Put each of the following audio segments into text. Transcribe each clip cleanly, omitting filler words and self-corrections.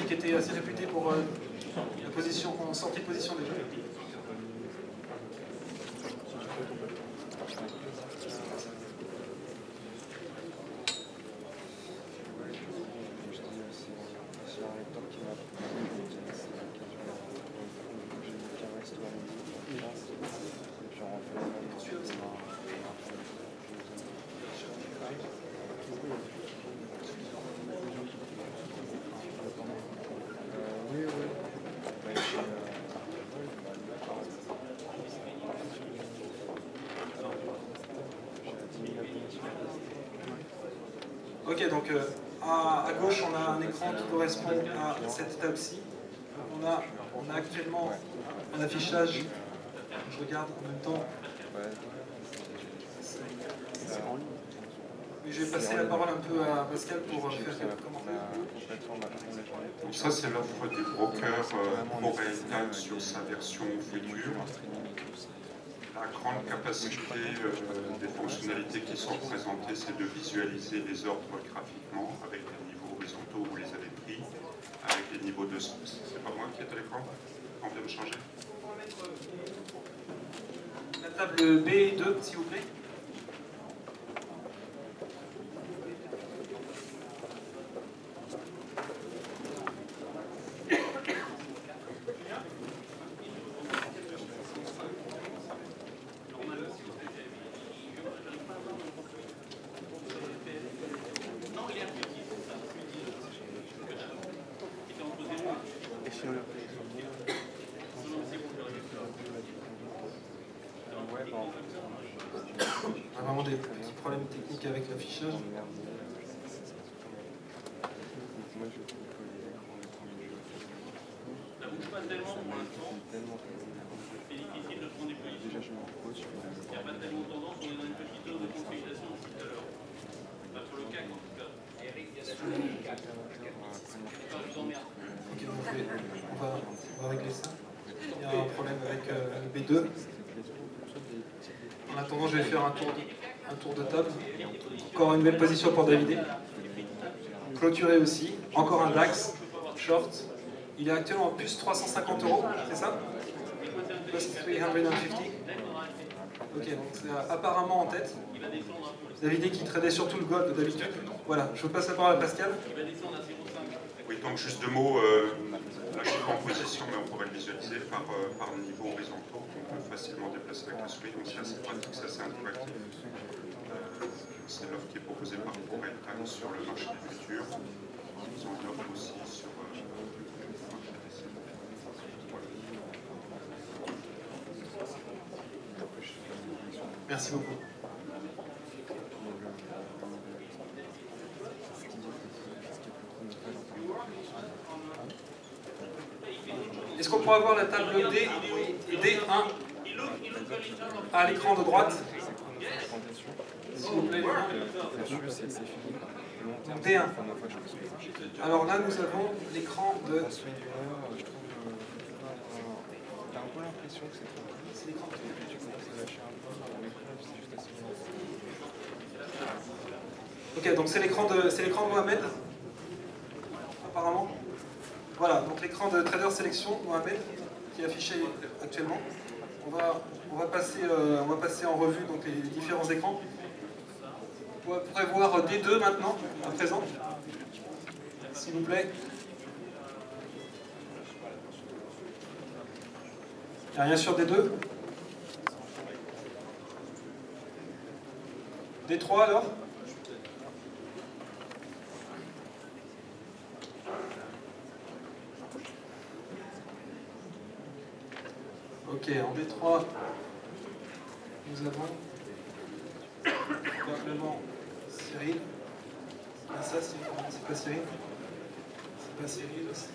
qui était assez réputé pour la sortie de position des jeux. Ok, donc à gauche, on a un écran qui correspond à cette table-ci. On a actuellement un affichage. Je regarde en même temps. Je vais passer la parole un peu à Pascal pour faire quelques commentaires. Donc ça, c'est l'offre du broker ProRealTime sur sa version future. La grande capacité des fonctionnalités qui sont présentées, c'est de visualiser les ordres graphiquement avec les niveaux horizontaux, vous les avez pris, avec les niveaux de... C'est pas moi qui est à l'écran? On vient de changer. On va mettre la table B2, s'il vous plaît. On a vraiment des petits problèmes techniques avec l'affichage. Ça bouge pas tellement pour l'instant. C'est difficile de prendre des positions. Il n'y a pas tellement de tendance, on est dans une petite zone de consolidation aussi tout à l'heure. Pas sur le CAC en tout cas. Je vous emmerde. Ok, on va régler ça. Il y a un problème avec B2. En attendant, je vais faire un tour de table. Encore une nouvelle position pour David. Clôturé aussi. Encore un DAX. Short. Il est actuellement en plus 350 €, c'est ça? Plus 350. Ok, donc c'est apparemment en tête. David qui tradait surtout le gold d'habitude. Voilà, je vous passe la parole à Pascal. Oui, donc juste deux mots. Là, je suis pas en position, mais on pourrait le visualiser par niveau horizontaux. On peut facilement déplacer avec la souris, donc c'est assez pratique, c'est assez interactif. C'est l'offre qui est proposée par ProRealTime sur le marché des futurs. Ils ont une offre aussi sur le marché des CFD. Merci beaucoup. Est-ce qu'on pourra voir la table D et D1 à l'écran de droite? S'il vous plaît. Donc D1. Alors là, nous avons l'écran de... C'est l'écran de... Ok, donc c'est l'écran de Mohamed, apparemment. Voilà, donc l'écran de Trader Sélection, Mohamed, qui est affiché actuellement. On va passer en revue donc, les différents écrans. Vous pourrez voir D2 maintenant, à présent, s'il vous plaît. Il n'y a rien sur D2. D3 alors? Ok, en D3, nous avons probablement Cyril. Ah, ça, c'est pas Cyril. C'est pas Cyril aussi.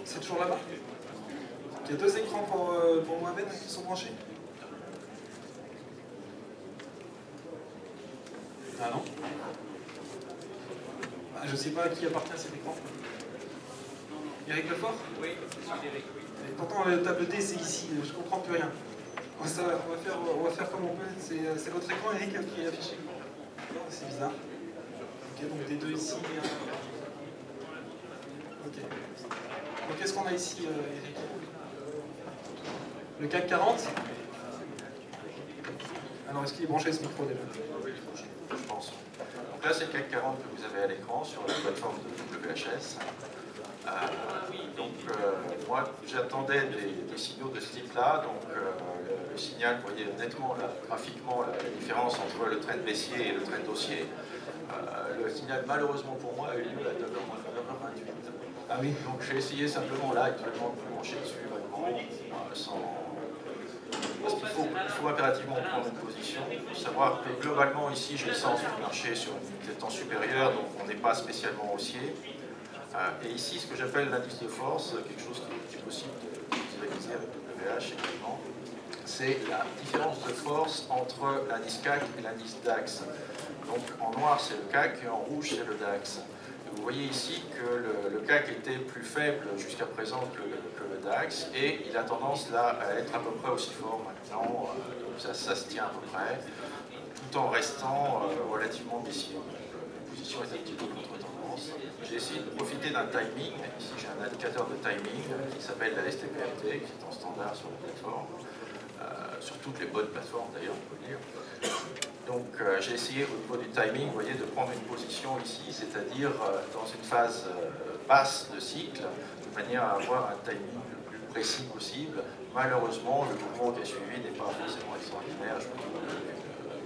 C'est toujours là-bas? Il y a deux écrans pour Mohamed qui sont branchés? Ah non? Ah, je ne sais pas à qui appartient cet écran. Eric Lefort? Oui, c'est celui d'Eric, oui. Et pourtant, la table D, c'est ici, je ne comprends plus rien. On va faire comme on peut. C'est votre écran, Eric, qui est affiché. C'est bizarre. Ok, donc des deux ici et un. Ok. Donc qu'est-ce qu'on a ici, Eric? Le CAC 40. Alors, est-ce qu'il est branché ce micro déjà? Oui, je pense. Donc là, c'est le CAC 40 que vous avez à l'écran sur la plateforme de WHS. Moi, j'attendais des signaux de ce type-là. Donc, le signal, vous voyez nettement là, graphiquement la différence entre le trend baissier et le trend haussier. Le signal, malheureusement pour moi, a eu lieu à 9h28. Ah oui. Donc, j'ai essayé simplement là, actuellement, de me brancher dessus, vraiment, parce qu'il faut impérativement prendre une position. Il faut savoir que globalement, ici, j'ai le sens du marché sur une unité de temps supérieure, donc on n'est pas spécialement haussier. Et ici, ce que j'appelle l'indice de force, quelque chose qui est possible de visualiser avec WH également, c'est la différence de force entre l'indice CAC et l'indice DAX. Donc en noir, c'est le CAC et en rouge, c'est le DAX. Et vous voyez ici que le CAC était plus faible jusqu'à présent que le DAX, et il a tendance là à être à peu près aussi fort maintenant, ça se tient à peu près, tout en restant relativement baissier. La position est un petit peu contre-tendance. J'ai essayé de profiter d'un timing. Ici, j'ai un indicateur de timing qui s'appelle la STPRT, qui est en standard sur la plateforme, sur toutes les bonnes plateformes d'ailleurs, on peut le dire. Donc, j'ai essayé au niveau du timing, vous voyez, de prendre une position ici, c'est-à-dire dans une phase basse de cycle, de manière à avoir un timing le plus précis possible. Malheureusement, le mouvement qui a suivi n'est pas forcément extraordinaire. Je me trouve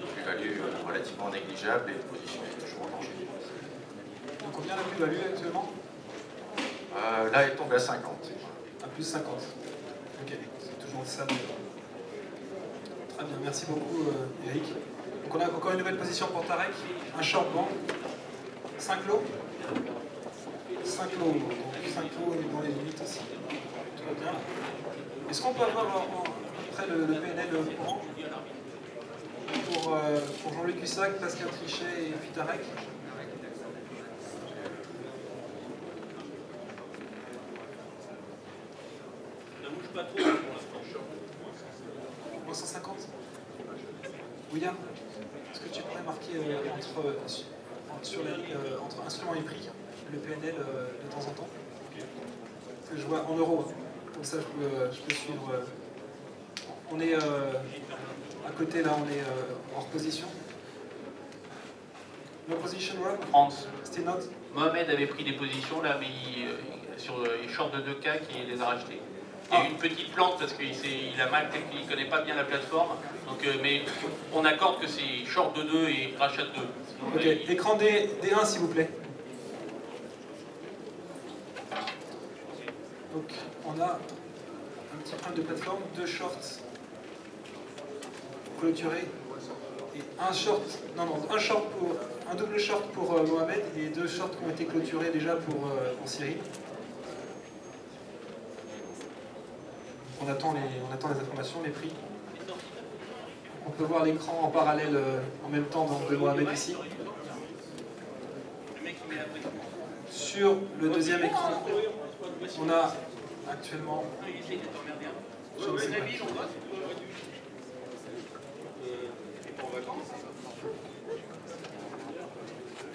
une plus-value relativement négligeable et une position qui est toujours en danger. Donc combien la plus-value actuellement? Là, elle tombe à 50. À plus 50. Ok, c'est toujours ça. Très bien, merci beaucoup Eric. Donc on a encore une nouvelle position pour Tarek, un short band, 5 lots. 5 lots, donc 5 lots est dans les limites aussi. Tout va bien. Est-ce qu'on peut avoir après le PNL courant pour Jean-Luc Hussac, Pascal Trichet et puis Tarek? Ne bouge pas trop pour l'instant. 150. William, est-ce que tu pourrais marquer sur la ligne entre instrument et prix, le PNL de temps en temps? Que je vois en euros, hein. Comme ça je peux suivre. On est à côté là, on est hors position. No position, Rob? France. Still not? Mohamed avait pris des positions là, mais sur les shorts de 2K qui les a rachetés. Il y a eu une petite plante parce qu'il a mal, peut-être qu'il ne connaît pas bien la plateforme. Donc, mais on accorde que c'est short de 2 et rachat de 2. Ok, écran D1 s'il vous plaît. Donc on a un petit problème de plateforme, 2 shorts clôturés et un double short pour Mohamed et 2 shorts qui ont été clôturés déjà pour Cyril. On attend les informations, les prix. On peut voir l'écran en parallèle en même temps de Mohamed ici. Sur le deuxième écran, on a actuellement... Je ne sais pas.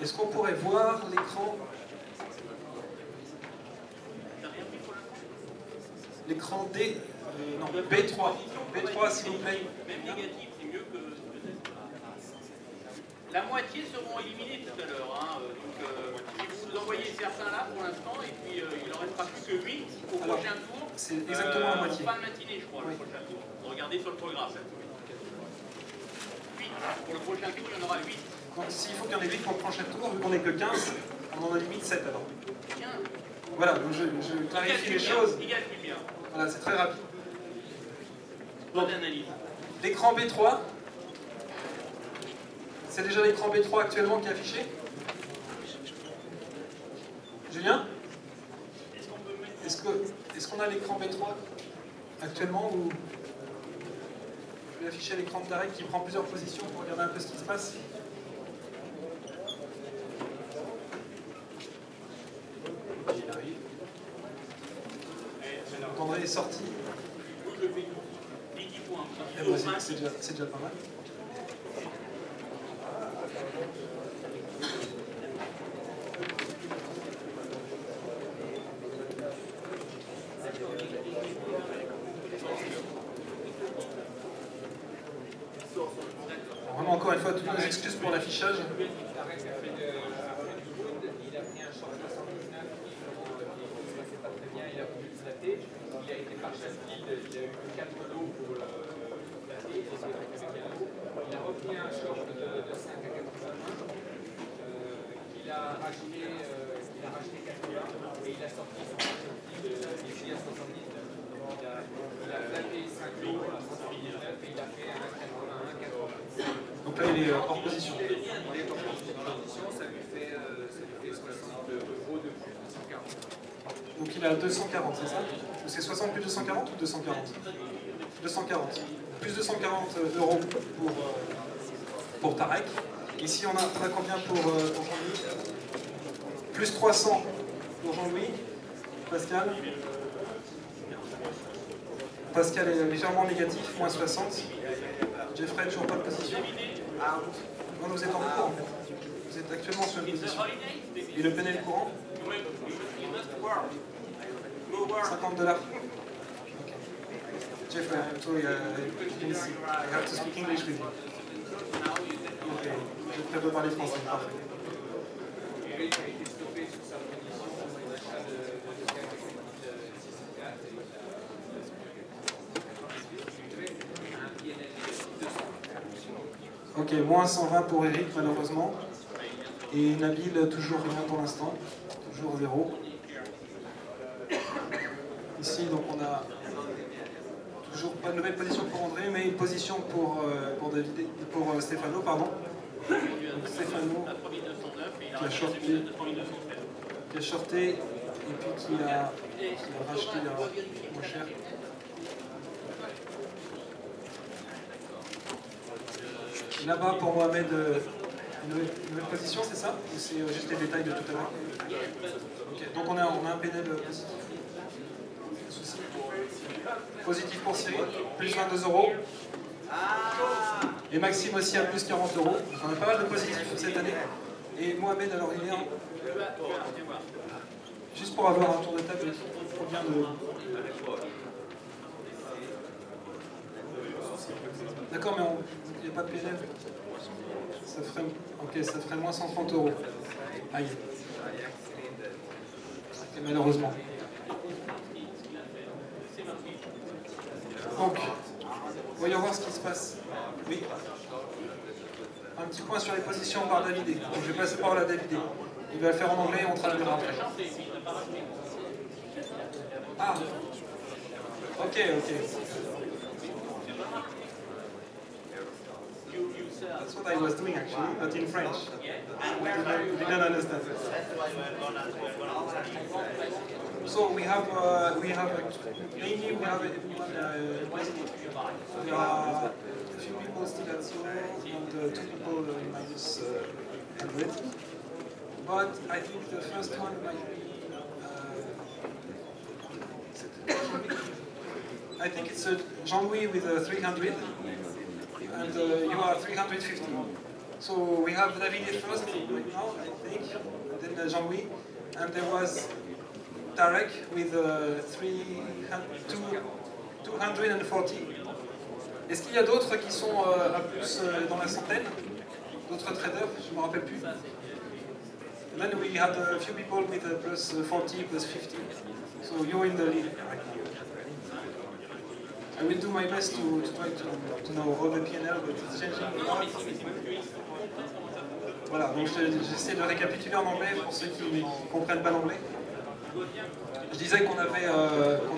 Est-ce qu'on pourrait voir l'écran? L'écran D, non, B3. B3 s'il vous plaît. Même négatif, c'est mieux que... La moitié seront éliminés tout à l'heure. Hein. Donc, vous envoyez certains là pour l'instant, et puis il n'en restera plus que 8 au prochain tour. C'est exactement la moitié. En fin de matinée, je crois, oui. Le prochain tour. Regardez sur le programme. 8. Pour le prochain tour, il y en aura 8. Donc s'il faut qu'il y en ait 8 pour le prochain tour, vu qu'on n'est que 15, on en a limite 7 alors. 15. Voilà, donc je clarifie les choses. Il calcule bien. Voilà, c'est très rapide. Bonne analyse. L'écran B3, c'est déjà l'écran B3 actuellement qui est affiché. Julien? Est-ce qu'on a l'écran B3 actuellement ou je vais afficher l'écran de Tarek qui prend plusieurs positions pour regarder un peu ce qui se passe. Il arrive. Donc André est sorti. C'est déjà pas mal. nos excuses pour l'affichage. Il a pris un short 79 qui ne passait pas très bien, il a voulu le flatter. Il a été par chasse guide, il a eu 4 lots pour le flatter, il a repris un short de 5 à 80 qu'il a racheté 80 et il a sorti son short ici à 79. Il a flatté 5 lots à 79 et il a fait un 81, 80. Donc là, il est hors position. Il est hors position, ça lui fait 60 euros de plus, 240. Donc il a 240, c'est ça? C'est 60 plus 240 ou 240? 240. Plus 240 euros pour Tarek. Ici, on a combien pour Jean-Louis? Plus 300 pour Jean-Louis. Pascal. Pascal est légèrement négatif, moins 60. Jeffrey, toujours pas de position. Non, vous êtes en cours en fait. Vous êtes actuellement sur une position. Et le PNL courant? 50 $. Okay. Jeffrey, I'm sorry, I have to speak English with you. Ok, Jeffrey peut parler français, parfait. Eric a été stoppé sur sa position pour l'achat de 4,6. Ok, moins 120 pour Eric malheureusement. Et Nabil, toujours rien pour l'instant. Toujours 0. Ici, donc on a toujours pas de nouvelle position pour André, mais une position pour Stéphano, pardon. Donc Stéphano qui a shorté et puis qui a racheté moins cher. Là-bas pour Mohamed, une nouvelle position, c'est ça? Ou c'est juste les détails de tout à l'heure? Okay. Donc on a un PNL positif. Positif pour Cyril, plus 22 euros. Et Maxime aussi à plus 40 euros. On a pas mal de positifs cette année. Et Mohamed, alors il est en... Juste pour avoir un tour de table, combien de... D'accord, mais il n'y a pas de PNL. Ça ferait... Ok, ça ferait moins 130 euros. Aïe. Et malheureusement. Donc, voyons voir ce qui se passe. Oui. Un petit point sur les positions par Davidé. Donc, je vais passer par la Davidé. Il va le faire en anglais et on traduira après. Ah. Ok. That's what I was doing actually, but in French. We didn't understand. So we have mainly we are a few people still at 0 and 2 people minus 100. But I think the first one might be. I think it's Jean-Louis with 300. And you are 350. So we have David first now, I think, and then Jean-Louis, and there was Tarek with 240. Est-ce qu'il y a d'autres qui sont à plus dans la centaine? D'autres traders? Je ne me rappelle plus. And then we had a few people with plus 40, plus 50. So you're in the lead. I will do my best to try to know all the PNL, but it's changing a lot. Voilà, donc j'essaie de récapituler en anglais pour ceux qui ne comprennent pas l'anglais. Je disais qu'on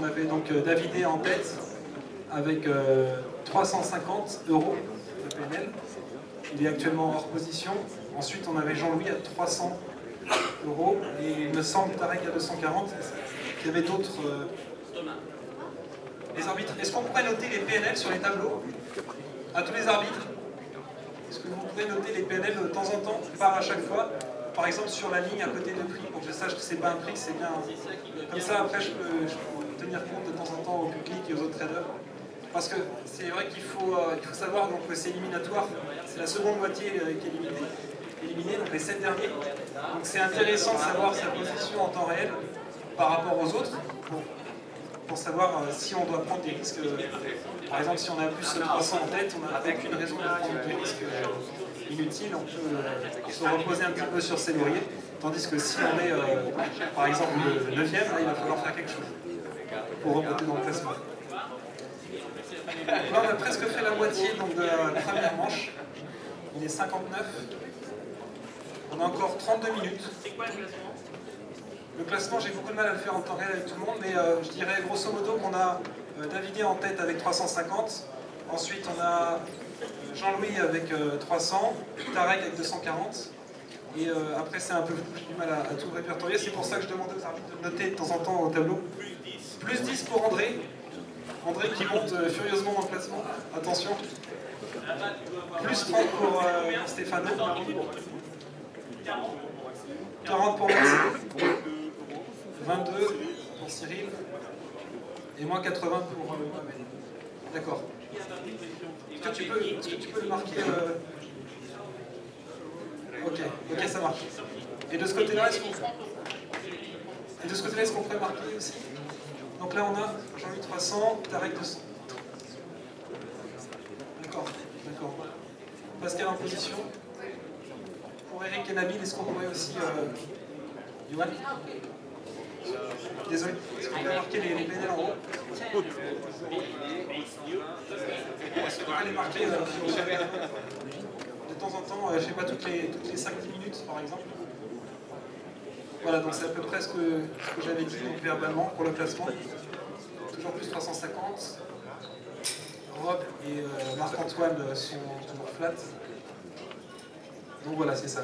avait donc Davidé en tête avec 350 euros de PNL. Il est actuellement hors position. Ensuite, on avait Jean-Louis à 300 euros et il me semble Tarek à 240. Il y avait d'autres. Les arbitres, est-ce qu'on pourrait noter les PNL sur les tableaux? À tous les arbitres? Est-ce que vous pouvez noter les PNL de temps en temps, pas à chaque fois? Par exemple sur la ligne à côté de prix, pour que je sache que c'est pas un prix, que c'est bien... Comme ça, après, je peux tenir compte de temps en temps au public et aux autres traders. Parce que c'est vrai qu'il faut savoir donc, que c'est éliminatoire. C'est la seconde moitié qui est éliminée, donc les 7 derniers. Donc c'est intéressant de savoir sa position en temps réel par rapport aux autres. Pour savoir si on doit prendre des risques. Par exemple, si on a plus 300 en tête, on n'a aucune raison de prendre des risques inutile, on peut se reposer un petit peu sur ses lauriers. Tandis que si on est, par exemple, le 9e, là, il va falloir faire quelque chose pour remonter dans le classement. Donc là, on a presque fait la moitié donc, de la première manche. Il est 59. On a encore 32 minutes. Le classement, j'ai beaucoup de mal à le faire en temps réel avec tout le monde, mais je dirais grosso modo qu'on a Davidé en tête avec 350. Ensuite, on a Jean-Louis avec 300, Tarek avec 240. Et après, c'est un peu flou, j'ai du mal à tout répertorier. C'est pour ça que je demandais aux arbitres de noter de temps en temps au tableau. Plus 10 pour André. André qui monte furieusement dans le classement. Attention. Plus 30 pour Stéphano. 40 pour Maxime. 22 pour Cyril. Et moins 80 pour Mohamed. D'accord. Est-ce que tu peux le marquer Ok, ça marche. Et de ce côté-là, est-ce qu'on pourrait marquer aussi? Donc là, on a Jean-Louis 300, Tarek 200. D'accord. Pascal en position. Pour Eric et Nabil, est-ce qu'on pourrait aussi... Yoann? Désolé, est-ce qu'on pourrait marquer les pédales en haut? Est-ce qu'on pourrait les marquer de temps en temps, je ne sais pas, toutes les 5-10 minutes par exemple? Voilà, donc c'est à peu près ce que j'avais dit donc, verbalement pour le classement. Toujours plus 350. Rob et Marc-Antoine sont toujours flat. Donc voilà, c'est ça.